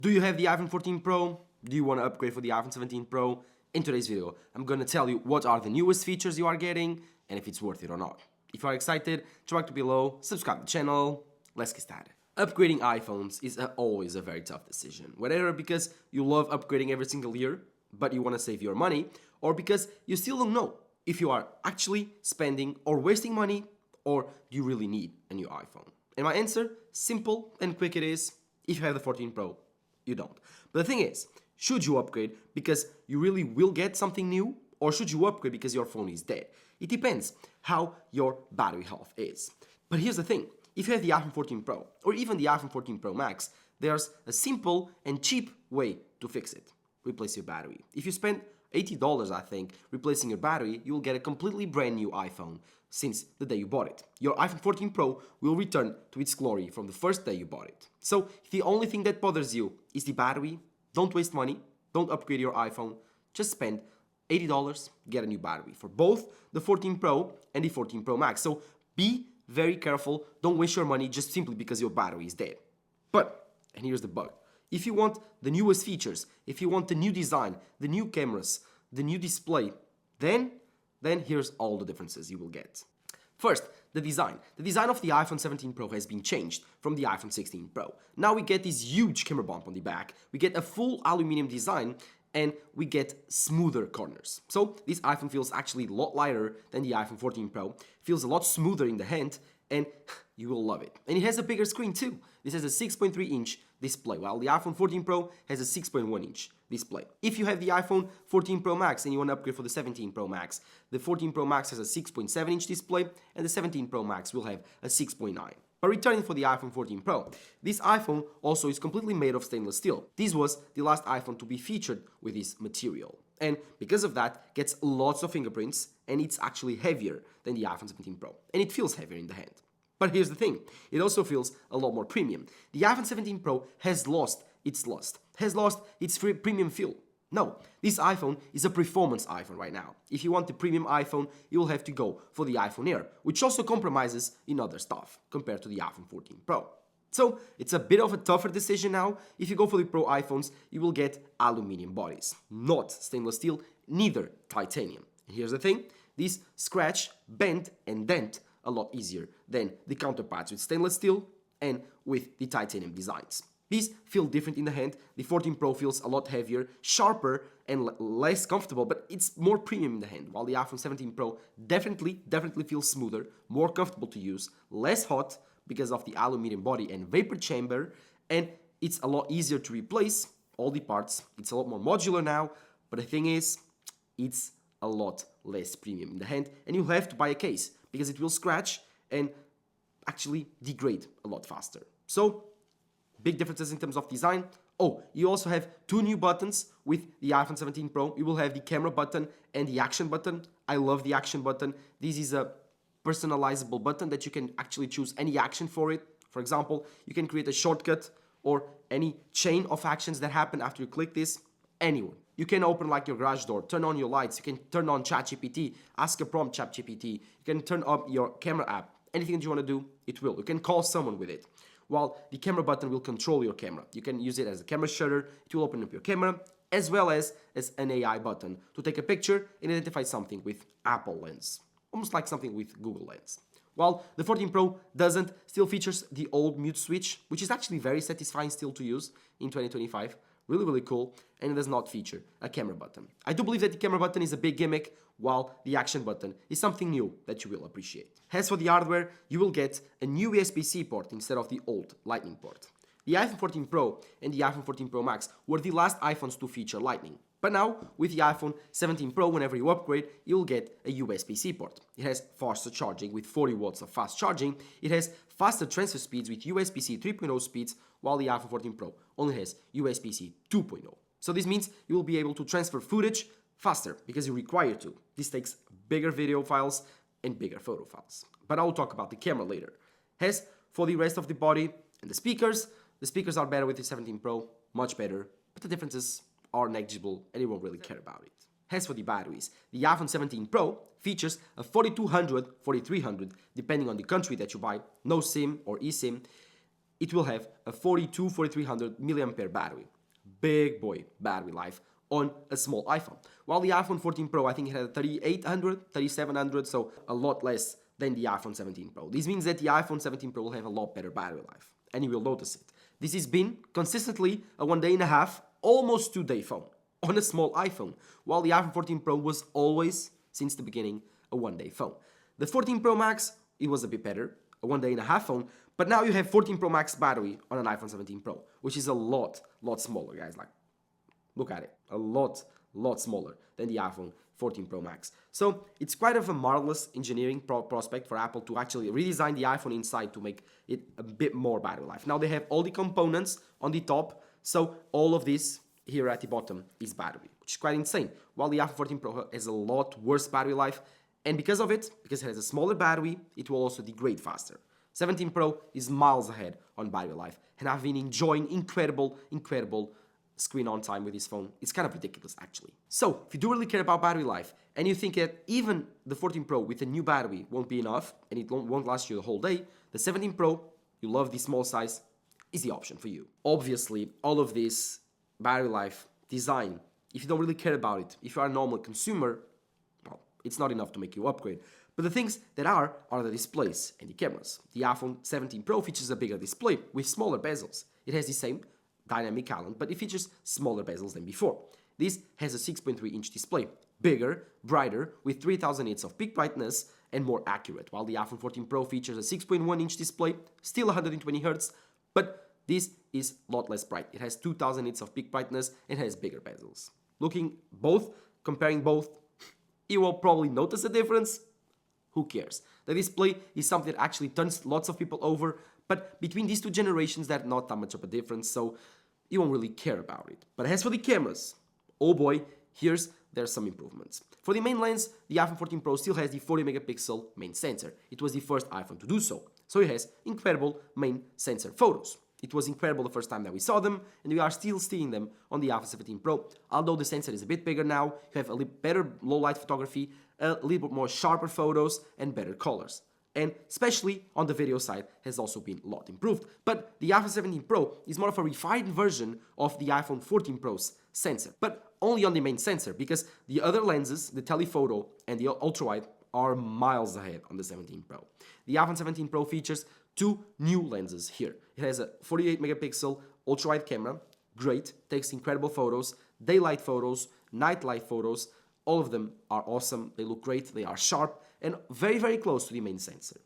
Do you have the iPhone 14 Pro? Do you want to upgrade for the iPhone 17 Pro? In today's video, I'm gonna tell you what are the newest features you are getting and if it's worth it or not. If you are excited, drop it below, subscribe to the channel, let's get started. Upgrading iPhones is always a very tough decision, whether because you love upgrading every single year, but you want to save your money, or because you still don't know if you are actually spending or wasting money, or do you really need a new iPhone? And my answer, simple and quick it is, if you have the 14 Pro, you don't. But the thing is, should you upgrade because you really will get something new, or should you upgrade because your phone is dead? It depends how your battery health is. But here's the thing, if you have the iPhone 14 Pro, or even the iPhone 14 Pro Max, there's a simple and cheap way to fix it. Replace your battery. If you spend $80, I think, replacing your battery, you will get a completely brand new iPhone since the day you bought it. Your iPhone 14 Pro will return to its glory from the first day you bought it. So if the only thing that bothers you is the battery, don't waste money, don't upgrade your iPhone, just spend $80, get a new battery for both the 14 Pro and the 14 Pro Max. So be very careful, don't waste your money just simply because your battery is dead. But, and here's the bug, if you want the newest features, if you want the new design, the new cameras, the new display, then here's all the differences you will get. First, the design. The design of the iPhone 17 Pro has been changed from the iPhone 16 Pro. Now we get this huge camera bump on the back, we get a full aluminum design, and we get smoother corners. So this iPhone feels actually a lot lighter than the iPhone 14 Pro, feels a lot smoother in the hand, and you will love it. And it has a bigger screen too. This has a 6.3-inch display, while the iPhone 14 Pro has a 6.1-inch display. If you have the iPhone 14 Pro Max and you want to upgrade for the 17 Pro Max, the 14 Pro Max has a 6.7-inch display and the 17 Pro Max will have a 6.9. But returning for the iPhone 14 Pro, this iPhone also is completely made of stainless steel. This was the last iPhone to be featured with this material. And because of that, gets lots of fingerprints and it's actually heavier than the iPhone 17 Pro. And it feels heavier in the hand. But here's the thing, it also feels a lot more premium. The iPhone 17 Pro has lost its lust, has lost its premium feel. No, this iPhone is a performance iPhone right now. If you want the premium iPhone, you will have to go for the iPhone Air, which also compromises in other stuff compared to the iPhone 14 Pro. So it's a bit of a tougher decision now. If you go for the Pro iPhones, you will get aluminum bodies, not stainless steel, neither titanium. And here's the thing, these scratch, bend and dent a lot easier than the counterparts with stainless steel and with the titanium designs. These feel different in the hand. The 14 Pro feels a lot heavier, sharper and less comfortable, but it's more premium in the hand, while the iPhone 17 Pro definitely feels smoother, more comfortable to use, less hot because of the aluminum body and vapor chamber, and it's a lot easier to replace all the parts. It's a lot more modular now, but the thing is, it's a lot less premium in the hand, and you'll have to buy a case because it will scratch and actually degrade a lot faster. So, big differences in terms of design. Oh, you also have two new buttons with the iPhone 17 Pro. You will have the camera button and the action button. I love the action button. This is a personalizable button that you can actually choose any action for it. For example, you can create a shortcut or any chain of actions that happen after you click this. Anyone. You can open like your garage door, turn on your lights, you can turn on ChatGPT, ask a prompt ChatGPT, you can turn up your camera app. Anything that you want to do, it will. You can call someone with it. While the camera button will control your camera. You can use it as a camera shutter, it will open up your camera, as well as an AI button to take a picture and identify something with Apple Lens. Almost like something with Google Lens. While the 14 Pro doesn't, still features the old mute switch, which is actually very satisfying still to use in 2025. Really cool, and it does not feature a camera button. I do believe that the camera button is a big gimmick, while the action button is something new that you will appreciate. As for the hardware, you will get a new USB-C port instead of the old Lightning port. The iPhone 14 Pro and the iPhone 14 Pro Max were the last iPhones to feature Lightning. But now, with the iPhone 17 Pro, whenever you upgrade, you'll get a USB-C port. It has faster charging with 40 watts of fast charging. It has faster transfer speeds with USB-C 3.0 speeds, while the iPhone 14 Pro only has USB-C 2.0. So this means you will be able to transfer footage faster because you're required to. This takes bigger video files and bigger photo files. But I will talk about the camera later. As for the rest of the body and the speakers are better with the 17 Pro, much better, but the differences are negligible and you won't really care about it. As for the batteries, the iPhone 17 Pro features a 4200, 4300, depending on the country that you buy, no SIM or eSIM, it will have a 4300 milliampere battery. Big boy battery life on a small iPhone. While the iPhone 14 Pro, I think it had a 3800, 3700, so a lot less than the iPhone 17 Pro. This means that the iPhone 17 Pro will have a lot better battery life, and you will notice it. This has been consistently a 1 day and a half, almost 2-day phone on a small iPhone, while the iPhone 14 Pro was always, since the beginning, a 1-day phone. The 14 Pro Max, it was a bit better, a 1 day and a half phone, but now you have 14 Pro Max battery on an iPhone 17 Pro, which is a lot smaller, guys. Like, look at it, a lot smaller than the iPhone 14 Pro Max. So it's quite of a marvelous engineering prospect for Apple to actually redesign the iPhone inside to make it a bit more battery life. Now they have all the components on the top, so all of this here at the bottom is battery, which is quite insane. While the iPhone 14 Pro has a lot worse battery life, and because of it, because it has a smaller battery, it will also degrade faster. 17 Pro is miles ahead on battery life, and I've been enjoying incredible screen on time with this phone. It's kind of ridiculous, actually. So, if you do really care about battery life, and you think that even the 14 Pro with a new battery won't be enough, and it won't last you the whole day, the 17 Pro, you love the small size, is the option for you. Obviously, all of this battery life, design, if you don't really care about it, if you are a normal consumer, well, it's not enough to make you upgrade. But the things that are the displays and the cameras. The iPhone 17 Pro features a bigger display with smaller bezels. It has the same dynamic island, but it features smaller bezels than before. This has a 6.3-inch display, bigger, brighter, with 3000 nits of peak brightness and more accurate, while the iPhone 14 Pro features a 6.1-inch display, still 120 Hz, but this is a lot less bright. It has 2000 nits of peak brightness and has bigger bezels. Comparing both, you will probably notice a difference. Who cares? The display is something that actually turns lots of people over, but between these two generations, there's not that much of a difference, so you won't really care about it. But as for the cameras, oh boy, there's some improvements. For the main lens, the iPhone 14 Pro still has the 40 megapixel main sensor. It was the first iPhone to do so it has incredible main sensor photos. It was incredible the first time that we saw them, and we are still seeing them on the iPhone 17 Pro. Although the sensor is a bit bigger now, you have a little better low-light photography, a little bit more sharper photos, and better colors. And especially on the video side has also been a lot improved. But the iPhone 17 Pro is more of a refined version of the iPhone 14 Pro's sensor, but only on the main sensor, because the other lenses, the telephoto and the ultra-wide, are miles ahead on the 17 Pro. The iPhone 17 Pro features two new lenses here. It has a 48 megapixel ultra-wide camera, great, takes incredible photos, daylight photos, nightlight photos. All of them are awesome, they look great, they are sharp, and very close to the main sensor.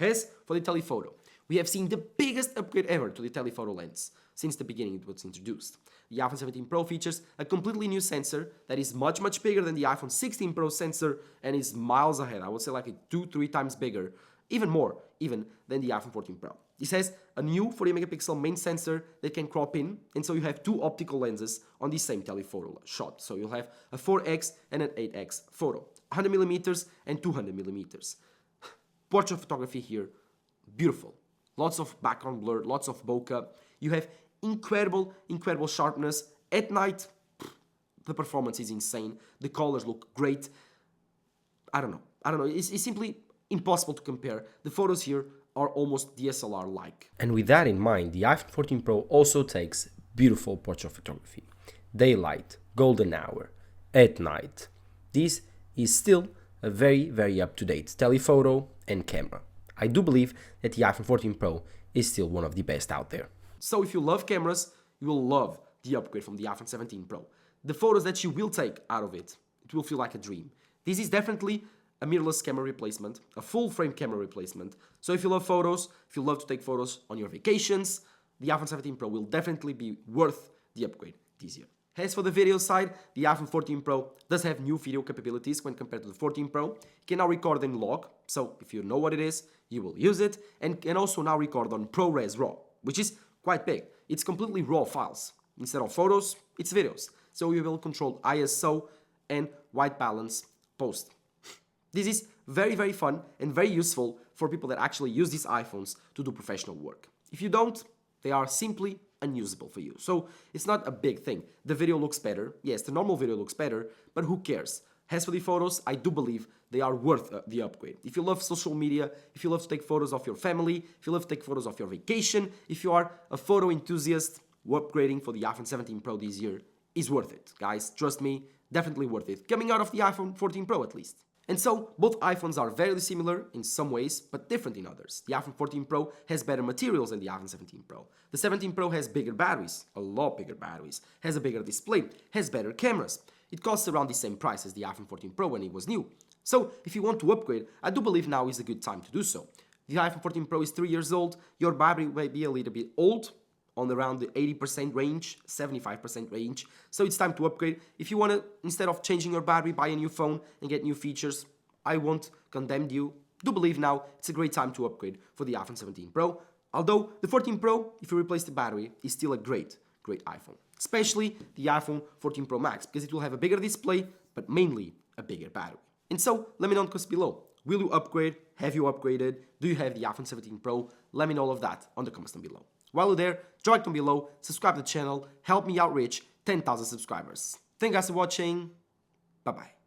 As for the telephoto, we have seen the biggest upgrade ever to the telephoto lens since the beginning it was introduced. The iPhone 17 Pro features a completely new sensor that is much bigger than the iPhone 16 Pro sensor and is miles ahead. I would say like 2-3 times bigger, even more than the iPhone 14 Pro. This has a new 40 megapixel main sensor that can crop in, and so you have two optical lenses on the same telephoto shot. So you'll have a 4x and an 8x photo, 100mm and 200mm. Portrait photography here, beautiful. Lots of background blur, lots of bokeh. You have incredible sharpness. At night, the performance is insane. The colors look great. I don't know. It's simply impossible to compare. The photos here are almost DSLR-like. And with that in mind, the iPhone 14 Pro also takes beautiful portrait photography. Daylight, golden hour, at night. This is still a very up-to-date telephoto and camera. I do believe that the iPhone 14 Pro is still one of the best out there. So if you love cameras, you will love the upgrade from the iPhone 17 Pro. The photos that you will take out of it, it will feel like a dream. This is definitely a mirrorless camera replacement, a full-frame camera replacement. So if you love photos, if you love to take photos on your vacations, the iPhone 17 Pro will definitely be worth the upgrade this year. As for the video side, the iPhone 14 Pro does have new video capabilities when compared to the 14 Pro. It can now record in log, so if you know what it is, you will use it, and can also now record on ProRes RAW, which is quite big. It's completely raw files. Instead of photos, it's videos. So you will control ISO and white balance post. This is very fun and very useful for people that actually use these iPhones to do professional work. If you don't, they are simply unusable for you. So it's not a big thing. The video looks better. Yes, the normal video looks better, but who cares? As for the photos, I do believe they are worth the upgrade. If you love social media, if you love to take photos of your family, if you love to take photos of your vacation, if you are a photo enthusiast, upgrading for the iPhone 17 Pro this year is worth it. Guys, trust me, definitely worth it. Coming out of the iPhone 14 Pro at least. And so, both iPhones are very similar in some ways, but different in others. The iPhone 14 Pro has better materials than the iPhone 17 Pro. The 17 Pro has bigger batteries, a lot bigger batteries, has a bigger display, has better cameras. It costs around the same price as the iPhone 14 Pro when it was new. So, if you want to upgrade, I do believe now is a good time to do so. The iPhone 14 Pro is 3 years old, your battery may be a little bit old, on around the 80% range, 75% range. So it's time to upgrade. If you want to, instead of changing your battery, buy a new phone and get new features, I won't condemn you. Do believe now it's a great time to upgrade for the iPhone 17 Pro. Although the 14 Pro, if you replace the battery, is still a great iPhone. Especially the iPhone 14 Pro Max, because it will have a bigger display, but mainly a bigger battery. And so, let me know in the comments below. Will you upgrade? Have you upgraded? Do you have the iPhone 17 Pro? Let me know all of that on the comments down below. While you're there, drop it down below, subscribe to the channel, help me out reach 10,000 subscribers. Thank you guys for watching. Bye bye.